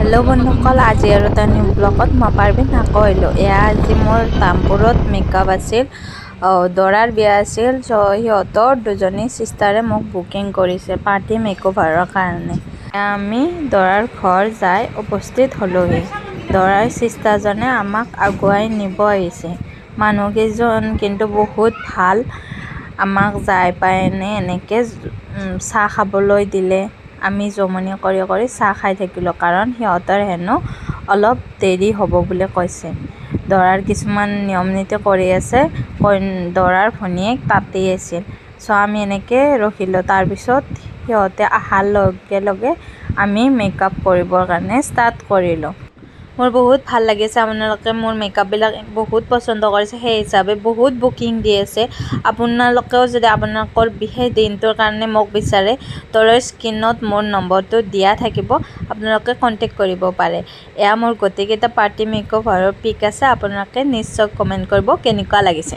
Hello' বন্ধুসকল, আজি আৰু এটা নিউ ব্লগত মই পাৰ্বিন আকৌ আহিলোঁ। এয়া আজি মোৰ তামপুৰত মেকআপ আছিল, দৰাৰ বিয়া আছিল। সিহঁতৰ দুজনী চিষ্টাৰে মোক বুকিং কৰিছে পাৰ্টি মেকঅভাৰৰ কাৰণে। আমি দৰাৰ ঘৰ যাই উপস্থিত হ'লোহি। দৰাৰ চিষ্টাৰজনে আমাক আগুৱাই নিব আহিছে। মানুহকেইজন কিন্তু বহুত ভাল। আমাক যাই পাই এনেকৈ চাহ খাবলৈ দিলে। আমি জমনি কৰি কৰি চাহ খাই থাকিলোঁ, কাৰণ সিহঁতৰ হেনো অলপ দেৰি হ'ব বুলি কৈছে। দৰাৰ কিছুমান নিয়ম নীতি কৰি আছে। দৰাৰ ভনীয়েক তাতেই আছিল। আমি এনেকৈ ৰখিলোঁ। তাৰপিছত সিহঁতে অহাৰ লগে লগে আমি মেকআপ কৰিবৰ কাৰণে ষ্টাৰ্ট কৰিলোঁ। মোৰ বহুত ভাল লাগিছে। আপোনালোকে মোৰ মেকআপবিলাক বহুত পচন্দ কৰিছে, সেই হিচাপে বহুত বুকিং দি আছে। আপোনালোকেও যদি আপোনালোকৰ বিশেষ দিনটোৰ কাৰণে মোক বিচাৰে, তলৰ স্ক্ৰীনত মোৰ নম্বৰটো দিয়া থাকিব, আপোনালোকে কণ্টেক্ট কৰিব পাৰে। এয়া মোৰ গোটেইকেইটা পাৰ্টি মেকঅভাৰৰ পিক আছে। আপোনালোকে নিশ্চয় কমেণ্ট কৰিব কেনেকুৱা লাগিছে।